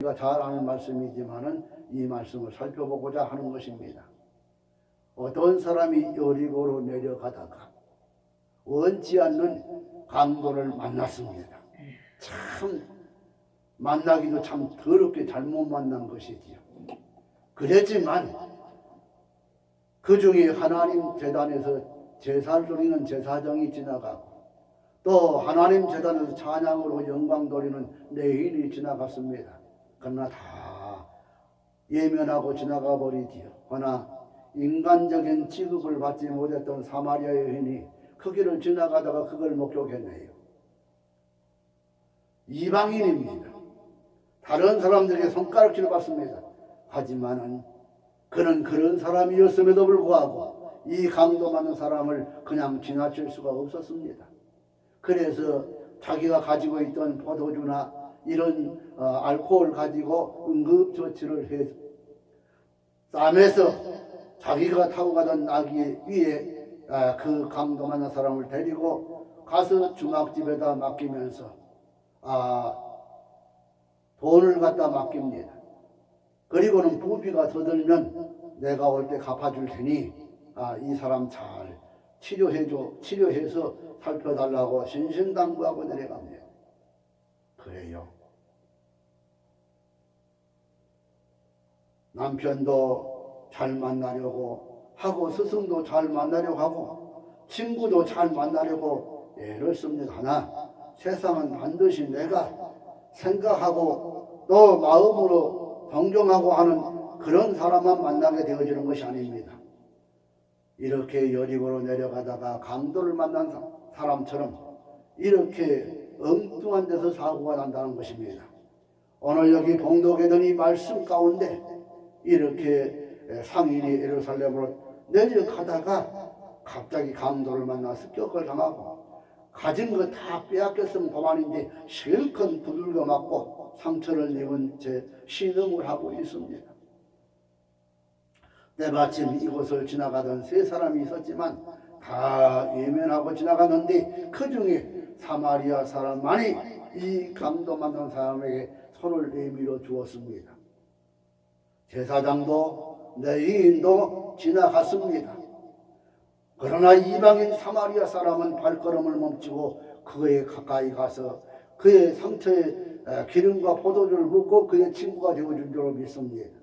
우리가 잘 아는 말씀이지만은 이 말씀을 살펴보고자 하는 것입니다. 어떤 사람이 여리고로 내려가다가 원치 않는 강도를 만났습니다. 참 만나기도 참 더럽게 잘못 만난 것이지요. 그랬지만 그 중에 하나님 재단에서 제사를 드리는 제사장이 지나가고 또 하나님 재단에서 찬양으로 영광 돌리는 레위인이 지나갔습니다. 그러나 다 예면하고 지나가 버리지요. 그러나 인간적인 취급을 받지 못했던 사마리아 여인이 그 길을 지나가다가 그걸 목격했네요. 이방인입니다. 다른 사람들에게 손가락질을 받습니다. 하지만은 그는 그런 사람이었음에도 불구하고 이 강도 많은 사람을 그냥 지나칠 수가 없었습니다. 그래서 자기가 가지고 있던 포도주나 이런 알코올 가지고 응급처치를 해서 쌈에서 자기가 타고 가던 나귀 위에 그 강도 많은 사람을 데리고 가서 주막집에다 맡기면서 돈을 갖다 맡깁니다. 그리고는 부피가 더 들면 내가 올 때 갚아줄 테니 이 사람 잘 치료해서 살펴달라고 신신당부하고 내려갑니다. 그래요. 남편도 잘 만나려고 하고 스승도 잘 만나려고 하고 친구도 잘 만나려고 애를 씁니다. 하나 세상은 반드시 내가 생각하고 또 마음으로 동경하고 하는 그런 사람만 만나게 되어지는 것이 아닙니다. 이렇게 여리고로 내려가다가 강도를 만난 사람처럼 이렇게 엉뚱한 데서 사고가 난다는 것입니다. 오늘 여기 봉독했던 이 말씀 가운데 이렇게 상인이 예루살렘으로 내려가다가 갑자기 강도를 만나 습격을 당하고 가진 거 다 빼앗겼으면 그만인데 실컷 두들겨 맞고 상처를 입은 채 신음을 하고 있습니다. 때마침 이곳을 지나가던 세 사람이 있었지만 다 외면하고 지나갔는데 그 중에 사마리아 사람만이 이 강도 만난 사람에게 손을 내밀어 주었습니다. 제사장도 레위인도 지나갔습니다. 그러나 이방인 사마리아 사람은 발걸음을 멈추고 그에 가까이 가서 그의 상처에 기름과 포도주를 붓고 그의 친구가 되어준 줄로 믿습니다.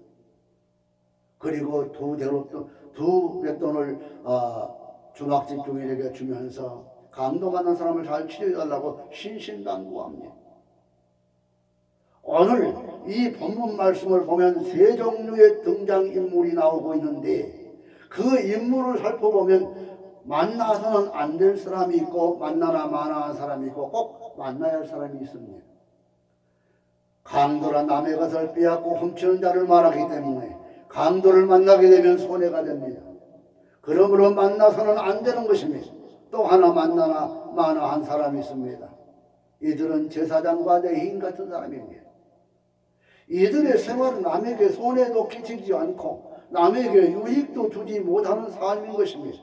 그리고 두 뱃돈을 주막집 주인에게 주면서 강도 만난 사람을 잘 치료해달라고 신신당부합니다. 오늘 이 본문 말씀을 보면 세 종류의 등장인물이 나오고 있는데 그 인물을 살펴보면 만나서는 안 될 사람이 있고 만나나 마나한 사람이 있고 꼭 만나야 할 사람이 있습니다. 강도라 남의 것을 빼앗고 훔치는 자를 말하기 때문에 강도를 만나게 되면 손해가 됩니다. 그러므로 만나서는 안 되는 것입니다. 또 하나 만나나 마나한 사람이 있습니다. 이들은 제사장과 레위인 같은 사람입니다. 이들의 생활은 남에게 손해도 끼치지 않고 남에게 유익도 주지 못하는 삶인 것입니다.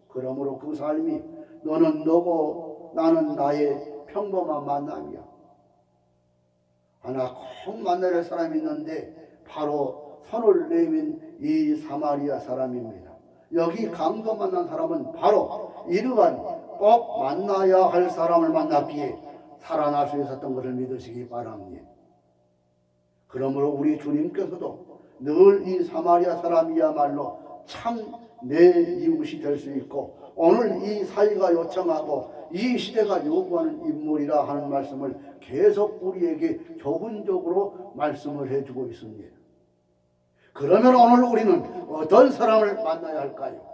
그러므로 그 삶이 너는 너고 나는 나의 평범한 만남이야. 하나 꼭 만나야 할 사람이 있는데 바로 손을 내민 이 사마리아 사람입니다. 여기 강도 만난 사람은 바로 이러한 꼭 만나야 할 사람을 만났기에 살아날 수 있었던 것을 믿으시기 바랍니다. 그러므로 우리 주님께서도 늘 이 사마리아 사람이야말로 참 내 이웃이 될 수 있고 오늘 이 사회가 요청하고 이 시대가 요구하는 인물이라 하는 말씀을 계속 우리에게 교훈적으로 말씀을 해주고 있습니다. 그러면 오늘 우리는 어떤 사람을 만나야 할까요?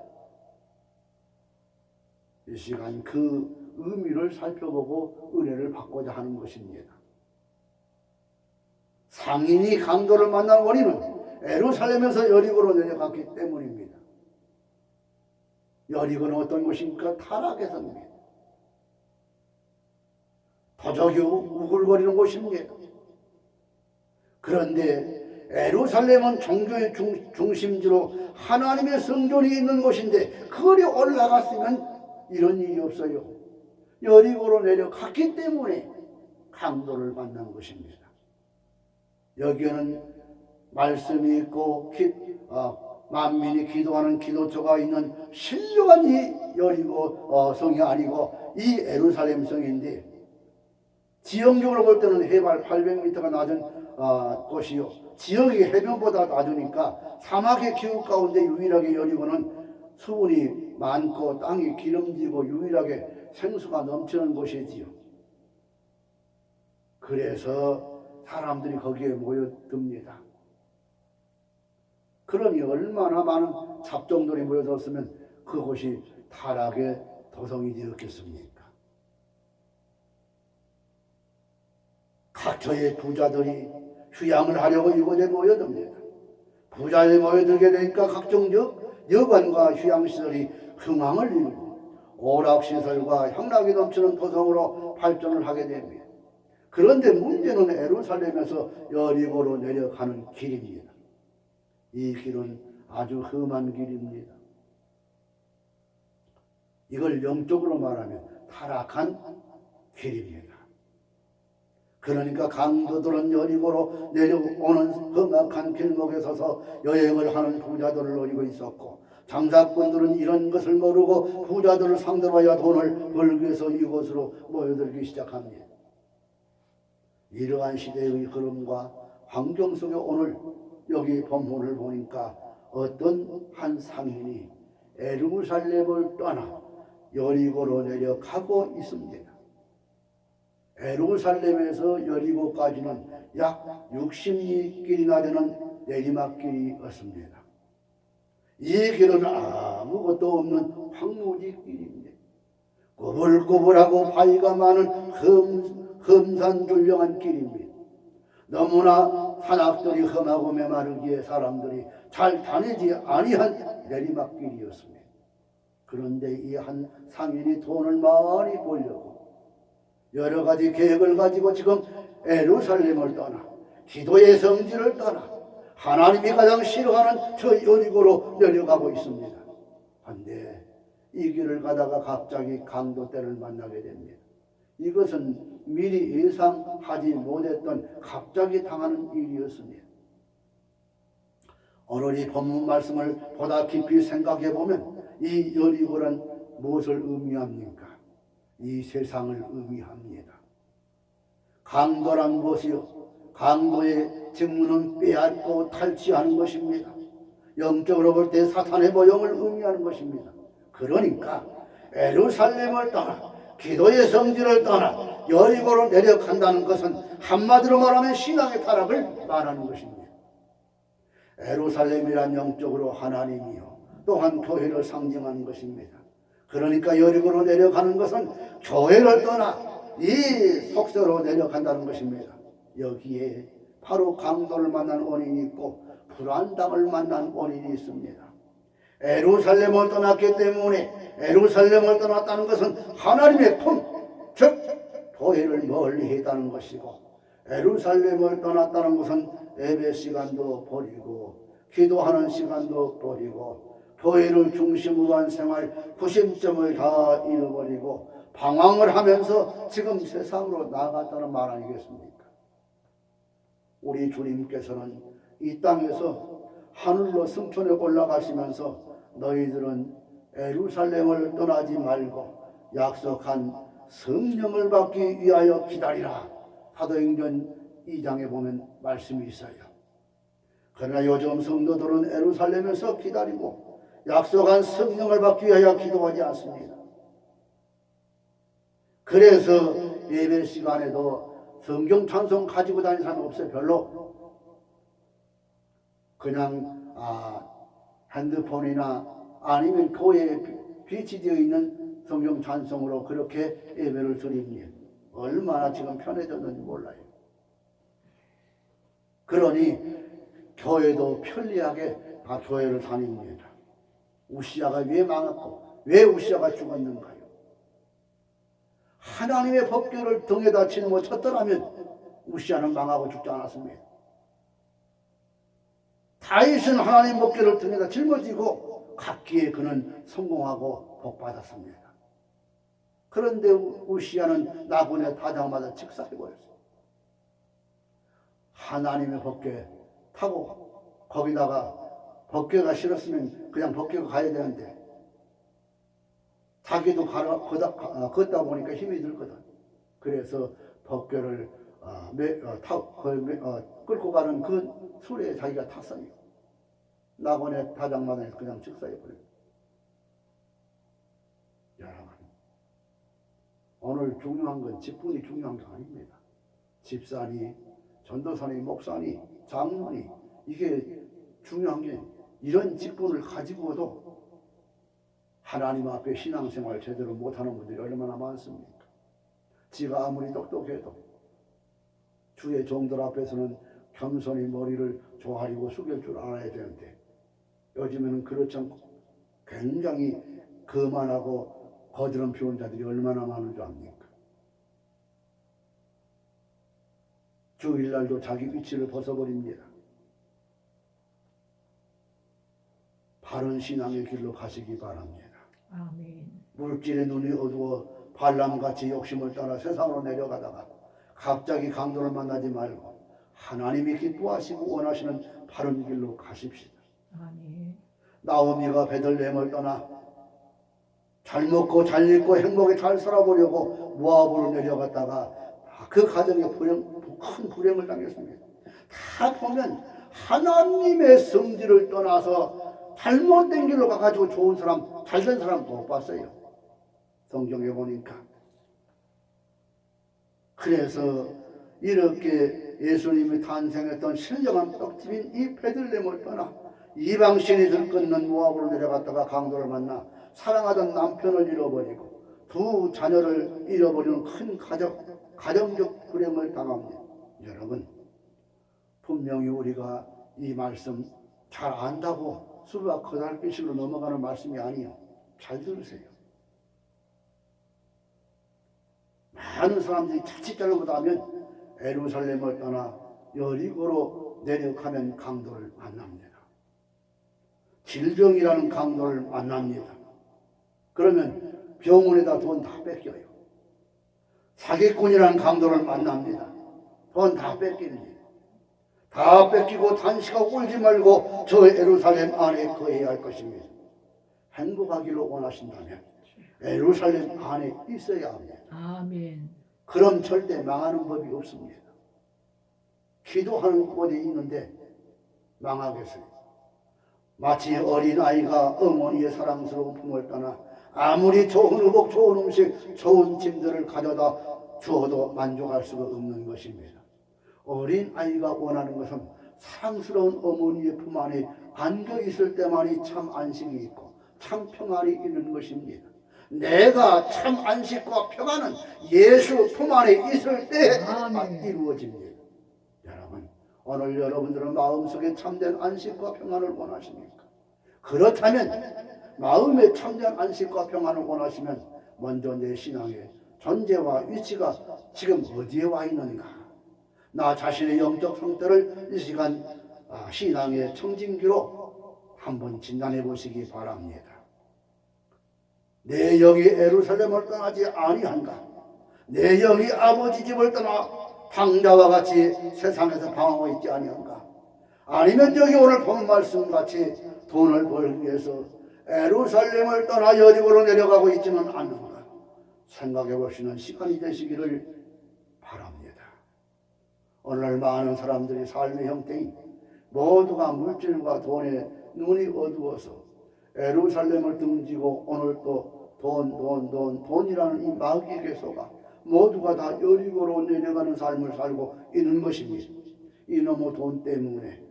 이 시간 그 의미를 살펴보고 은혜를 받고자 하는 것입니다. 상인이 강도를 만난 원인은 예루살렘에서 여리고로 내려갔기 때문입니다. 여리고는 어떤 곳입니까? 타락에서입니다. 도적이 우글거리는 곳입니다. 그런데 예루살렘은 종교의 중심지로 하나님의 성전이 있는 곳인데 그걸이 올라갔으면 이런 일이 없어요. 여리고로 내려갔기 때문에 강도를 만난 것입니다. 여기에는 말씀이 있고 만민이 기도하는 기도처가 있는 신령한 이 여리고 성이 아니고 이 예루살렘 성인데, 지형적으로 볼 때는 해발 800m가 낮은 곳이요, 지역이 해변보다 낮으니까 사막의 기후 가운데 유일하게 여리고는 수분이 많고 땅이 기름지고 유일하게 생수가 넘치는 곳이지요. 그래서 사람들이 거기에 모여듭니다. 그러니 얼마나 많은 잡종들이 모여들었으면 그곳이 타락의 도성이 되었겠습니까? 각처의 부자들이 휴양을 하려고 이곳에 모여듭니다. 부자에 모여들게 되니까 각종 여관과 휴양시설이 흥황을 이루고 오락시설과 향락이 넘치는 도성으로 발전을 하게 됩니다. 그런데 문제는 예루살렘에서 여리고로 내려가는 길입니다. 이 길은 아주 험한 길입니다. 이걸 영적으로 말하면 타락한 길입니다. 그러니까 강도들은 여리고로 내려오는 험악한 길목에 서서 여행을 하는 부자들을 노리고 있었고, 장사꾼들은 이런 것을 모르고 부자들을 상대로 해야 돈을 벌기 위해서 이곳으로 모여들기 시작합니다. 이러한 시대의 흐름과 환경 속에 오늘 여기 본문을 보니까 어떤 한 상인이 예루살렘을 떠나 여리고로 내려가고 있습니다. 예루살렘에서 여리고까지는 약 60리 길이나 되는 내리막길이었습니다. 이 길은 아무것도 없는 황무지 길입니다. 꼬불꼬불하고 바위가 많은 험산줄령한 길입니다. 너무나 산악들이 험하고 메마르기에 사람들이 잘 다니지 아니한 내리막길이었습니다. 그런데 이 한 상인이 돈을 많이 벌려고 여러 가지 계획을 가지고 지금 예루살렘을 떠나 기도의 성지를 떠나 하나님이 가장 싫어하는 저 여리고로 내려가고 있습니다. 그런데 이 길을 가다가 갑자기 강도떼를 만나게 됩니다. 이것은 미리 예상하지 못했던 갑자기 당하는 일이었습니다. 오늘 이 본문 말씀을 보다 깊이 생각해 보면 이 여리고란 무엇을 의미합니까? 이 세상을 의미합니다. 강도란 무엇이요? 강도의 직무는 빼앗고 탈취하는 것입니다. 영적으로 볼 때 사탄의 모형을 의미하는 것입니다. 그러니까 예루살렘을 떠나 기도의 성지를 떠나 여리고로 내려간다는 것은 한마디로 말하면 신앙의 타락을 말하는 것입니다. 예루살렘이란 영적으로 하나님이요 또한 교회를 상징하는 것입니다. 그러니까 여리고로 내려가는 것은 교회를 떠나 이 속세로 내려간다는 것입니다. 여기에 바로 강도를 만난 원인이 있고 불안당을 만난 원인이 있습니다. 예루살렘을 떠났기 때문에 예루살렘을 떠났다는 것은 하나님의 품, 즉 교회를 멀리 했다는 것이고, 예루살렘을 떠났다는 것은 예배 시간도 버리고 기도하는 시간도 버리고 교회를 중심으로 한 생활 구심점을 다 잃어버리고 방황을 하면서 지금 세상으로 나아갔다는 말 아니겠습니까? 우리 주님께서는 이 땅에서 하늘로 승천에 올라가시면서 너희들은 예루살렘을 떠나지 말고 약속한 성령을 받기 위하여 기다리라. 사도행전 2장에 보면 말씀이 있어요. 그러나 요즘 성도들은 예루살렘에서 기다리고 약속한 성령을 받기 위하여 기도하지 않습니다. 그래서 예배 시간에도 성경 찬송 가지고 다니는 사람 없어요. 별로. 그냥 핸드폰이나 아니면 교회에 비치되어 있는 성경 찬송으로 그렇게 예배를 드립니다. 얼마나 지금 편해졌는지 몰라요. 그러니 교회도 편리하게 다 교회를 다닙니다. 우시아가 왜 망했고 왜 우시아가 죽었는가요? 하나님의 법궤를 등에다 짊어 쳤더라면 우시아는 망하고 죽지 않았습니다. 다윗은 하나님 법궤를 등에다 짊어지고 갔기에 그는 성공하고 복받았습니다. 그런데 우시아는 나군의 타작마다 직사해버렸어요. 하나님의 법궤 타고 거기다가 법궤가 싫었으면 그냥 법궤가 가야 되는데 자기도 걷다 보니까 힘이 들거든. 그래서 법궤를 끌고 가는 그 수레에 자기가 탔어요. 낙원의 다장마당에서 그냥 즉사해버려요. 여러분, 오늘 중요한 건 직분이 중요한 게 아닙니다. 집사니, 전도사니, 목사니, 장로니, 이게 중요한 게 이런 직분을 가지고도 하나님 앞에 신앙생활 제대로 못하는 분들이 얼마나 많습니까? 지가 아무리 똑똑해도 주의 종들 앞에서는 겸손히 머리를 조아리고 숙일 줄 알아야 되는데 요즘에는 그렇지 않고 굉장히 거만하고 거드름 피운 자들이 얼마나 많은 줄 압니까? 주일날도 자기 위치를 벗어버립니다. 바른 신앙의 길로 가시기 바랍니다. 아멘. 물질의 눈이 어두워 발람같이 욕심을 따라 세상으로 내려가다가 갑자기 강도를 만나지 말고 하나님이 기뻐하시고 원하시는 바른 길로 가십시다. 아멘. 나오미가 베들레헴을 떠나 잘 먹고 잘 입고 행복에 잘 살아보려고 모압으로 내려갔다가 그 가정에 큰 불행을 당했습니다. 다 보면 하나님의 성질을 떠나서 잘못된 길로 가가지고 좋은 사람, 잘된 사람 못 봤어요. 성경에 보니까. 그래서 이렇게 예수님이 탄생했던 신령한 떡집인 이 베들레헴을 떠나 이방 신이들 끊는 모압으로 내려갔다가 강도를 만나 사랑하던 남편을 잃어버리고 두 자녀를 잃어버리는 큰 가정적 불행을 당합니다. 여러분, 분명히 우리가 이 말씀 잘 안다고 수박 거달빛으로 넘어가는 말씀이 아니에요. 잘 들으세요. 많은 사람들이 자칫 잘못하면 예루살렘을 떠나 여리고로 내려가면 강도를 만납니다. 질병이라는 강도를 만납니다. 그러면 병원에다 돈 다 뺏겨요. 사기꾼이라는 강도를 만납니다. 돈 다 뺏깁니다. 다 뺏기고 단식하고 울지 말고 저 예루살렘 안에 거해야 할 것입니다. 행복하기를 원하신다면 예루살렘 안에 있어야 합니다. 아멘. 그럼 절대 망하는 법이 없습니다. 기도하는 곳에 있는데 망하겠어요. 마치 어린아이가 어머니의 사랑스러운 품을 떠나 아무리 좋은 의복, 좋은 음식, 좋은 짐들을 가져다 주어도 만족할 수가 없는 것입니다. 어린아이가 원하는 것은 사랑스러운 어머니의 품 안에 안겨 있을 때만이 참 안식이 있고 참 평안이 있는 것입니다. 내가 참 안식과 평안은 예수 품 안에 있을 때만 이루어집니다. 여러분, 오늘 여러분들은 마음속에 참된 안식과 평안을 원하십니까? 그렇다면 마음에 참된 안식과 평안을 원하시면 먼저 내 신앙의 존재와 위치가 지금 어디에 와 있는가? 나 자신의 영적 상태를 이 시간 신앙의 청진기로 한번 진단해 보시기 바랍니다. 내 영이 예루살렘을 떠나지 아니한가? 내 영이 아버지 집을 떠나 방자와 같이 세상에서 방황하고 있지 아니한가? 아니면 여기 오늘 본 말씀같이 돈을 벌기 위해서 예루살렘을 떠나 여리고로 내려가고 있지는 않는가? 생각해 보시는 시간이 되시기를 바랍니다. 오늘날 많은 사람들이 삶의 형태인 모두가 물질과 돈에 눈이 어두워서 예루살렘을 등지고 오늘 또 돈이라는 이 마귀에게 속아 모두가 다 여리고로 내려가는 삶을 살고 있는 것입니다. 이놈의 돈 때문에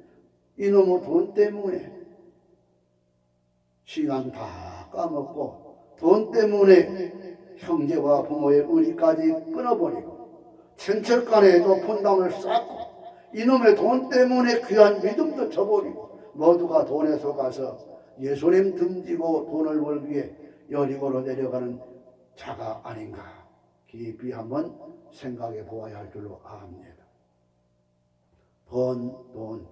시간 다 까먹고 돈 때문에 형제와 부모의 의리까지 끊어버리고 천철간에 높은 땅을 쌓고 이놈의 돈 때문에 귀한 믿음도 저버리고 모두가 돈에 속아서 예수님 등지고 돈을 벌기 위해 여리고로 내려가는 자가 아닌가 깊이 한번 생각해 보아야 할 줄로 압니다. 돈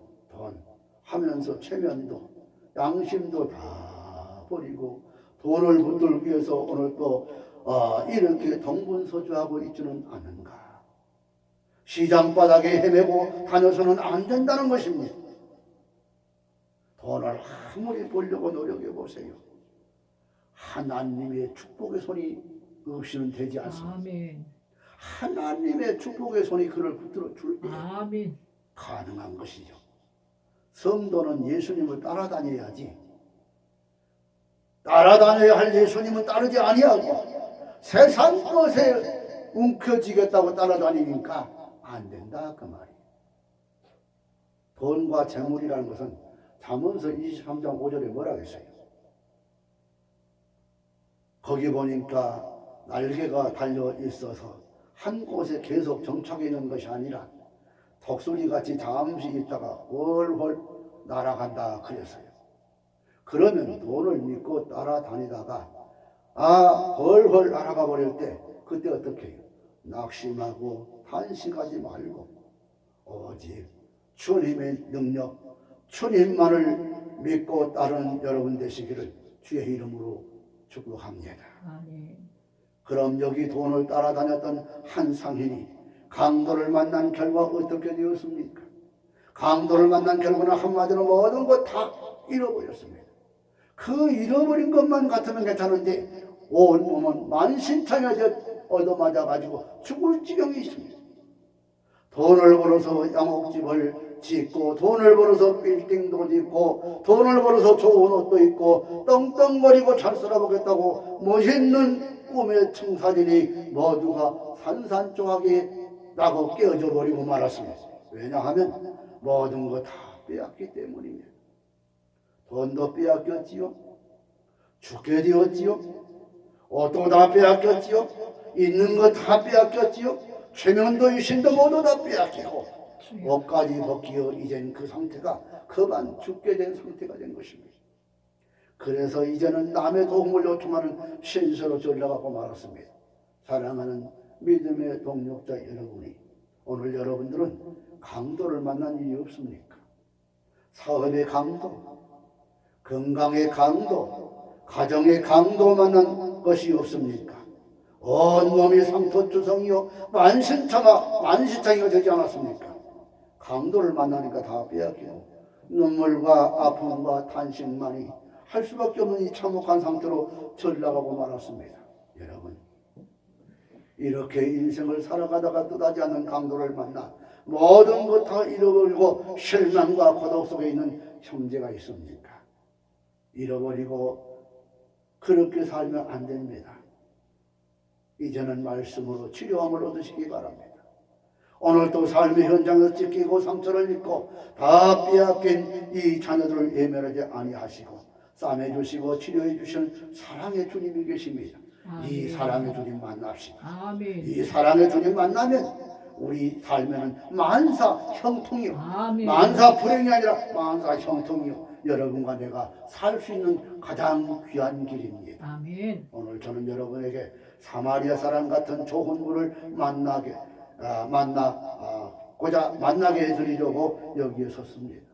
하면서 체면도 양심도 다 버리고 돈을 붙들기 위해서 오늘 또 이렇게 동분서주하고 있지는 않은가. 시장 바닥에 헤매고 다녀서는 안 된다는 것입니다. 돈을 아무리 벌려고 노력해 보세요. 하나님의 축복의 손이 없이는 되지 않습니다. 아멘. 하나님의 축복의 손이 그를 붙들어 줄 때 아멘. 가능한 것이죠. 성도는 예수님을 따라다녀야지. 따라다녀야 할 예수님은 따르지 아니하고 세상 것에 움켜쥐겠다고 따라다니니까 안 된다 그 말이에요. 돈과 재물이라는 것은 잠언서 23장 5절에 뭐라 했어요? 거기 보니까 날개가 달려 있어서 한 곳에 계속 정착해 있는 것이 아니라 독수리같이 잠시 있다가 훨훨 날아간다 그랬어요. 그러면 돈을 믿고 따라다니다가 훨훨 날아가 버릴 때 그때 어떻게 해요? 낙심하고 탄식하지 말고 오직 주님의 능력, 주님만을 믿고 따르는 여러분 되시기를 주의 이름으로 축복합니다. 아멘. 그럼 여기 돈을 따라다녔던 한 상인이 강도를 만난 결과 어떻게 되었습니까? 강도를 만난 결과는 한마디로 모든 것 다 잃어버렸습니다. 그 잃어버린 것만 같으면 괜찮은데 온몸은 만신창에 얻어맞아 가지고 죽을 지경이 있습니다. 돈을 벌어서 양옥집을 짓고 돈을 벌어서 빌딩도 짓고 돈을 벌어서 좋은 옷도 입고 떵떵거리고 잘 살아보겠다고 멋있는 꿈의 청사진이 모두가 산산조각이 나고 깨어져 버리고 말았습니다. 왜냐하면 모든 거 다 빼앗기 때문입니다. 돈도 빼앗겼지요. 죽게 되었지요. 옷도 다 빼앗겼지요. 있는 거 다 빼앗겼지요. 최면도 유신도 모두 다 빼앗기고 옷까지 벗기어 이젠 그 상태가 그만 죽게 된 상태가 된 것입니다. 그래서 이제는 남의 도움을 요청하는 신세로 전락하고 말았습니다. 사랑하는 믿음의 동력자 여러분이 오늘 여러분들은 강도를 만난 일이 없습니까? 사업의 강도, 건강의 강도, 가정의 강도 만난 것이 없습니까? 온몸이 상토주성이요 만신창이가 되지 않았습니까? 강도를 만나니까 다 빼앗기고 눈물과 아픔과 탄식만이 할 수밖에 없는 이 참혹한 상태로 전락하고 말았습니다. 여러분, 이렇게 인생을 살아가다가 뜻하지 않는 강도를 만나 모든 것 다 잃어버리고 실망과 고독 속에 있는 형제가 있습니까? 잃어버리고 그렇게 살면 안 됩니다. 이제는 말씀으로 치료함을 얻으시기 바랍니다. 오늘도 삶의 현장에서 찢기고 상처를 입고 다 빼앗긴 이 자녀들을 예멸하지 아니하시고 싸매주시고 치료해 주시는 사랑의 주님이 계십니다. 아멘. 이 사랑의 주님 만납시다. 아멘. 이 사랑의 주님 만나면 우리 삶에는 만사 형통이요. 아멘. 만사 불행이 아니라 만사 형통이요. 여러분과 내가 살 수 있는 가장 귀한 길입니다. 아멘. 오늘 저는 여러분에게 사마리아 사람 같은 좋은 분을 만나게 해드리려고 여기에 섰습니다.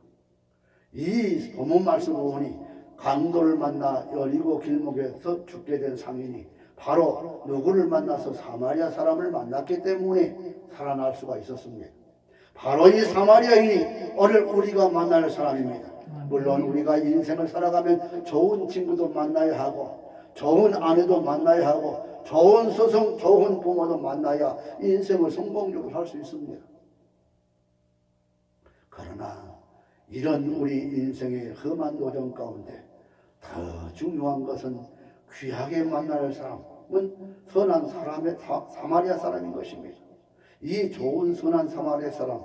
이 본문 말씀 보니 강도를 만나 여리고 길목에서 죽게 된 상인이 바로 누구를 만나서 사마리아 사람을 만났기 때문에 살아날 수가 있었습니다. 바로 이 사마리아인이 오늘 우리가 만날 사람입니다. 물론 우리가 인생을 살아가면 좋은 친구도 만나야 하고 좋은 아내도 만나야 하고 좋은 스승, 좋은 부모도 만나야 인생을 성공적으로 살 수 있습니다. 그러나 이런 우리 인생의 험한 도전 가운데 더 중요한 것은 귀하게 만날 사람은 선한 사람의 사마리아 사람인 것입니다. 이 좋은 선한 사마리아 사람,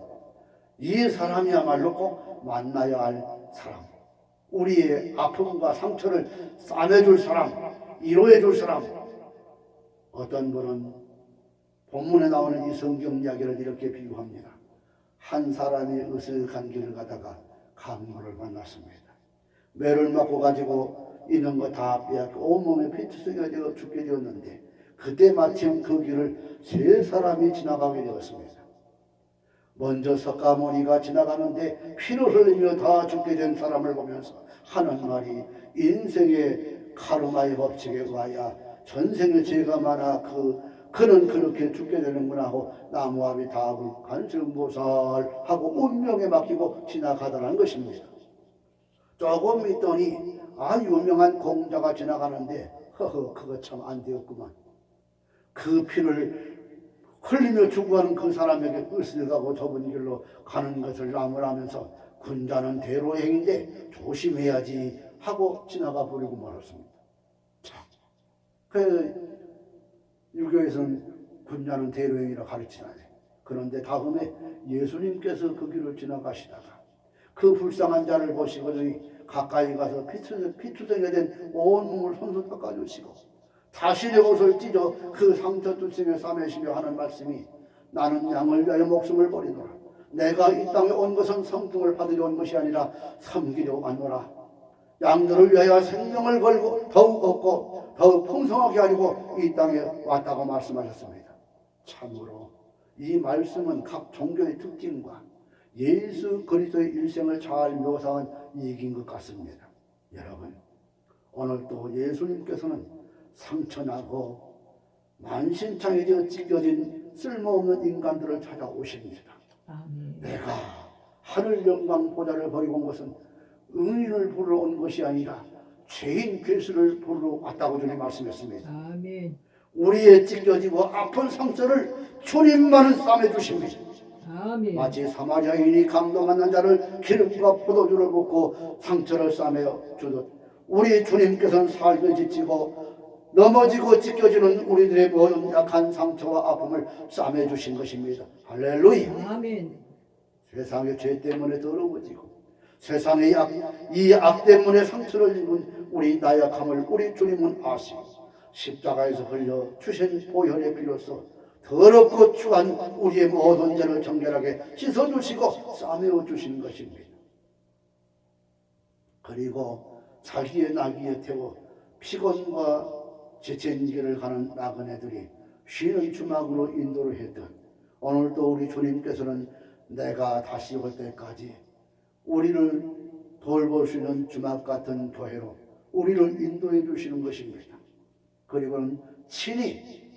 이 사람이야말로 꼭 만나야 할 사람, 우리의 아픔과 상처를 싸매줄 사람, 위로해줄 사람. 어떤 분은 본문에 나오는 이 성경 이야기를 이렇게 비유합니다. 한 사람이 으슥한 길을 가다가 강도를 만났습니다. 매를 맞고 가지고 있는 거 다 빼앗고 온몸에 피투성이가 되어 죽게 되었는데 그때 마침 그 길을 세 사람이 지나가게 되었습니다. 먼저 석가모니가 지나가는데 피를 흘리며 다 죽게 된 사람을 보면서 하는 말이 인생의 카르마의 법칙에 의하여 전생에 죄가 많아 그 그는 그렇게 죽게 되는구나 하고 나무 앞에 다합을 간승보살하고 운명에 맡기고 지나가더라는 것입니다. 조금 있더니 유명한 공자가 지나가는데 그거 참 안 되었구만. 그 피를 흘리며 죽어가는 그 사람에게 으스려가고 좁은 길로 가는 것을 나무라면서 군자는 대로행인데 조심해야지 하고 지나가 버리고 말았습니다. 자, 그 유교에서는 군자는 대로행이라 가르치나요. 그런데 다음에 예수님께서 그 길을 지나가시다가 그 불쌍한 자를 보시고는 가까이 가서 피투성이가 된 온 몸을 손수 닦아주시고 다시 내 옷을 찢어 그 상처 두심에 싸매시며 하는 말씀이 나는 양을 위하여 목숨을 버리노라. 내가 이 땅에 온 것은 성품을 받으려 온 것이 아니라 섬기려 왔노라. 양들을 위하여 생명을 걸고 더욱 얻고 더욱 풍성하게 하려고 이 땅에 왔다고 말씀하셨습니다. 참으로 이 말씀은 각 종교의 특징과 예수 그리스도의 일생을 잘 묘사한 얘기인 것 같습니다. 여러분, 오늘도 예수님께서는 상처나고 만신창이 되어 찢겨진 쓸모없는 인간들을 찾아오십니다. 아멘. 내가 하늘 영광 보좌를 버리고 온 것은 의인을 부르러 온 것이 아니라 죄인 괴수를 부르러 왔다고 주님 말씀했습니다. 아멘. 우리의 찢겨지고 아픈 상처를 주님만은 싸매주십니다. 아멘. 마치 사마리아인이 강도 만난 자를 기름과 포도주를 붓고 상처를 싸매어 주듯 우리 주님께서는 살도 지치고 넘어지고 찢겨지는 우리들의 모든 약한 상처와 아픔을 싸매주신 것입니다. 할렐루야. 아멘. 세상의 죄 때문에 더러워지고 세상의 이 악 때문에 상처를 입은 우리 나약함을 우리 주님은 아시고 십자가에서 흘려 주신 보혈의 피로써 더럽고 추한 우리의 모든 죄를 정결하게 씻어주시고 싸매어 주신 것입니다. 그리고 자기의 나귀에 태워 피곤과 지친 길을 가는 나그네들이 쉬는 주막으로 인도를 했듯 오늘도 우리 주님께서는 내가 다시 올 때까지 우리를 돌볼 수 있는 주막 같은 교회로 우리를 인도해 주시는 것입니다. 그리고는 친히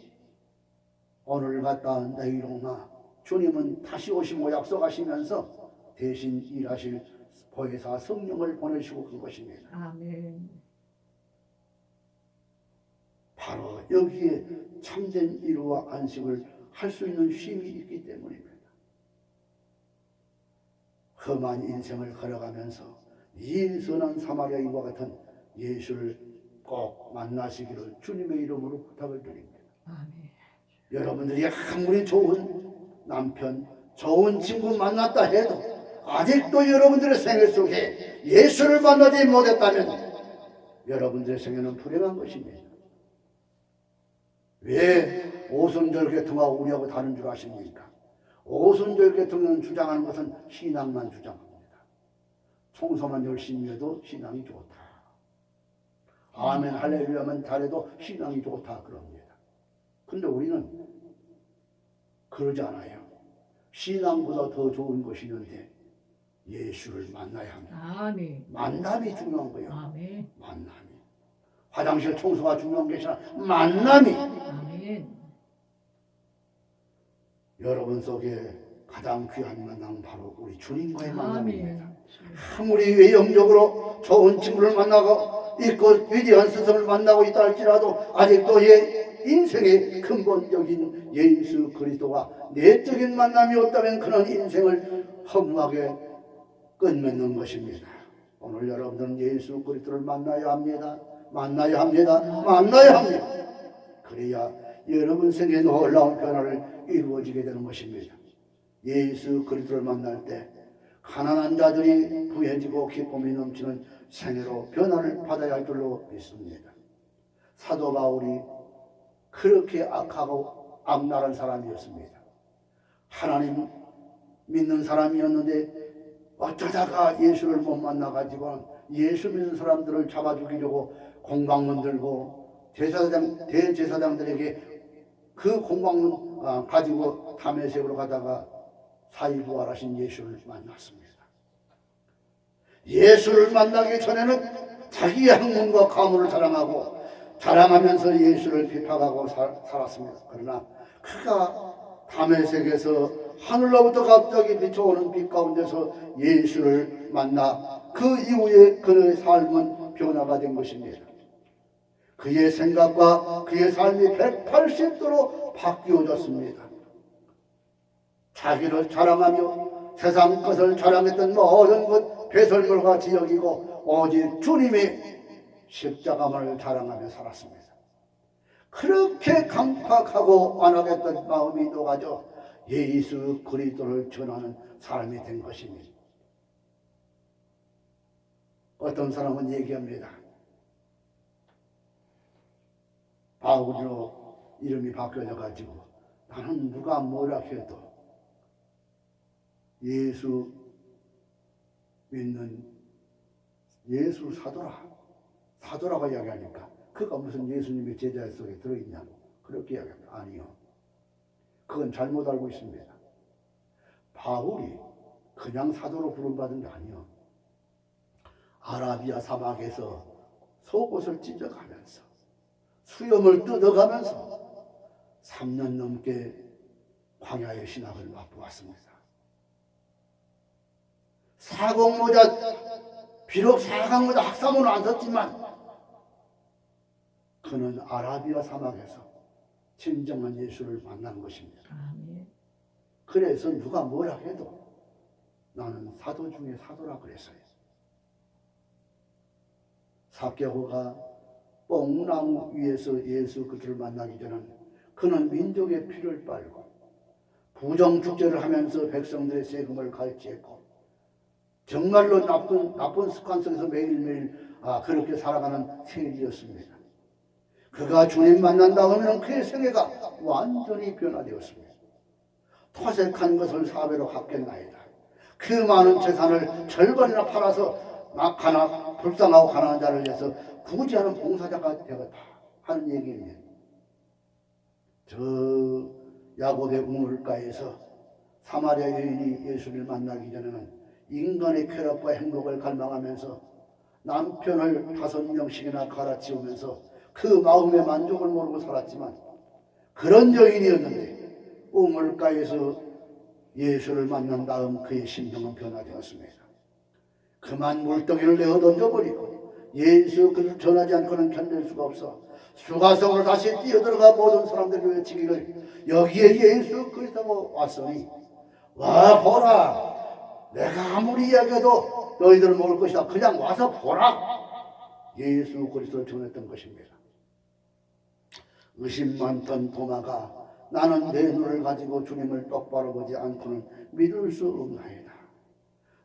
오늘 갔다 내일 오나 주님은 다시 오시고 약속하시면서 대신 일하실 보혜사 성령을 보내시고 그 것입니다. 아멘. 바로 여기에 참된 위로와 안식을 할 수 있는 쉼이 있기 때문입니다. 험한 인생을 걸어가면서 이 선한 사마리아인과 같은 예수를 꼭 만나시기를 주님의 이름으로 부탁을 드립니다. 아멘. 여러분들이 아무리 좋은 남편, 좋은 친구 만났다 해도 아직도 여러분들의 생애 속에 예수를 만나지 못했다면 여러분들의 생애는 불행한 것입니다. 왜 오순절 계통하고 우리하고 다른 줄 아십니까? 오순절 계통은 주장하는 것은 신앙만 주장합니다. 청소만 열심히 해도 신앙이 좋다. 아멘 할렐루야만 잘해도 신앙이 좋다 그럽니다. 근데 우리는 그러지 않아요. 신앙보다 더 좋은 것이 있는데 예수를 만나야 합니다. 아멘. 만남이 중요한 거예요. 아멘. 만남이. 화장실 청소가 중요한 것이 아니라 만남이. 아멘. 여러분 속에 가장 귀한 만남은 바로 우리 주님과의 만남입니다. 아멘. 아무리 외형적으로 좋은 친구를 만나고 있고 위대한 스승을 만나고 있다 할지라도 아직도 인생의 근본적인 예수 그리스도와 내적인 만남이 없다면 그런 인생을 허무하게 끝맺는 것입니다. 오늘 여러분들은 예수 그리스도를 만나야 합니다. 만나야 합니다. 만나야 합니다. 그래야 여러분 생에 놀라운 변화를 이루어지게 되는 것입니다. 예수 그리스도를 만날 때 가난한 자들이 부해지고 기쁨이 넘치는 생애로 변화를 받아야 할 줄로 믿습니다. 사도 바울이 그렇게 악하고 악랄한 사람이었습니다. 하나님 믿는 사람이었는데 어쩌다가 예수를 못 만나가지고 예수 믿는 사람들을 잡아 죽이려고 공방문 들고 대제사장들에게 그 공방문 가지고 다메섹으로 가다가 사이부활하신 예수를 만났습니다. 예수를 만나기 전에는 자기의 학문과 가문을 자랑하고 자랑하면서 예수를 비판하고 살았습니다. 그러나 그가 다메섹에서 하늘로부터 갑자기 비춰오는 빛 가운데서 예수를 만나 그 이후에 그의 삶은 변화가 된 것입니다. 그의 생각과 그의 삶이 180도로 바뀌어졌습니다. 자기를 자랑하며 세상 것을 자랑했던 모든 것 배설물같이 여기고 오직 주님의 십자가만을 자랑하며 살았습니다. 그렇게 강팍하고 완악했던 마음이 녹아져 예수 그리스도를 전하는 사람이 된 것입니다. 어떤 사람은 얘기합니다. 바울로 이름이 바뀌어져 가지고 나는 누가 뭐라 해도 예수 믿는 예수 사도라고 이야기하니까 그가 무슨 예수님의 제자 속에 들어있냐고 그렇게 이야기합니다. 아니요. 그건 잘못 알고 있습니다. 바울이 그냥 사도로 부름받은 게 아니요. 아라비아 사막에서 속옷을 찢어가면서 수염을 뜯어가면서 3년 넘게 광야의 신학을 맛보았습니다. 비록 사각모자 학사모는 안 썼지만 그는 아라비아 사막에서 진정한 예수를 만난 것입니다. 아멘. 그래서 누가 뭐라 해도 나는 사도 중에 사도라 그랬어요. 삭개오가 뽕나무 위에서 예수 그리스도를 만나기 전에는 그는 민족의 피를 빨고 부정축제를 하면서 백성들의 세금을 갈취했고 정말로 나쁜 습관 속에서 매일매일 그렇게 살아가는 생일이었습니다. 그가 주님 만난 다음에는 그의 생애가 완전히 변화되었습니다. 토색한 것을 4배로 갚겠나이다. 그 많은 재산을 절반이나 팔아서 불쌍하고 가난한 자를 위해서 구제하는 봉사자가 되었다 하는 얘기입니다. 저 야곱의 우물가에서 사마리아 여인이 예수를 만나기 전에는 인간의 쾌락과 행복을 갈망하면서 남편을 5명씩이나 갈아치우면서 그 마음의 만족을 모르고 살았지만 그런 여인이었는데 우물가에서 예수를 만난 다음 그의 심정은 변화되었습니다. 그만 물덩이를 내어 던져버리고 예수 그리스도를 전하지 않고는 견딜 수가 없어 수가성으로 다시 뛰어들어가 모든 사람들이 외치기를 여기에 예수 그리스도가 왔으니 와 보라 내가 아무리 이야기해도 너희들은 모를 것이다. 그냥 와서 보라. 예수 그리스도를 전했던 것입니다. 의심 많던 도마가 나는 내 눈을 가지고 주님을 똑바로 보지 않고는 믿을 수 없나이다.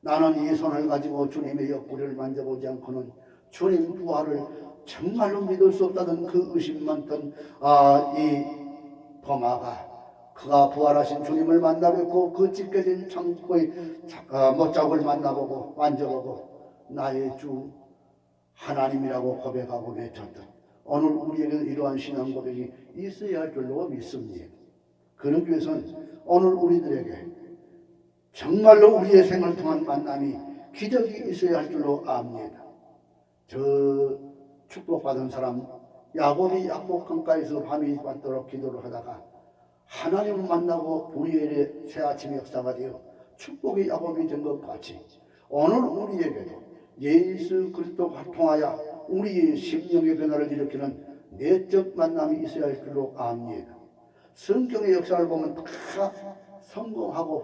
나는 이 손을 가지고 주님의 옆구리를 만져보지 않고는 주님 부활을 정말로 믿을 수 없다던 그 의심 많던 이 도마가 그가 부활하신 주님을 만나뵙고 그 찢겨진 창고의 못자국을 만나보고 만져보고 나의 주 하나님이라고 고백하고 외쳤던 오늘 우리에게는 이러한 신앙 고백이 있어야 할 줄로 믿습니다. 그러기 위해서는 오늘 우리들에게 정말로 우리의 생을 통한 만남이 기적이 있어야 할 줄로 압니다. 저 축복받은 사람 야곱이 약복강가에서 밤이 맞도록 기도를 하다가 하나님을 만나고 우리의 새아침의 역사가 되어 축복의 야곱이 된 것 같이 오늘 우리에게도 예수 그리스도와 통하여 우리의 심령의 변화를 일으키는 내적 만남이 있어야 할 줄로 압니다. 성경의 역사를 보면 다 성공하고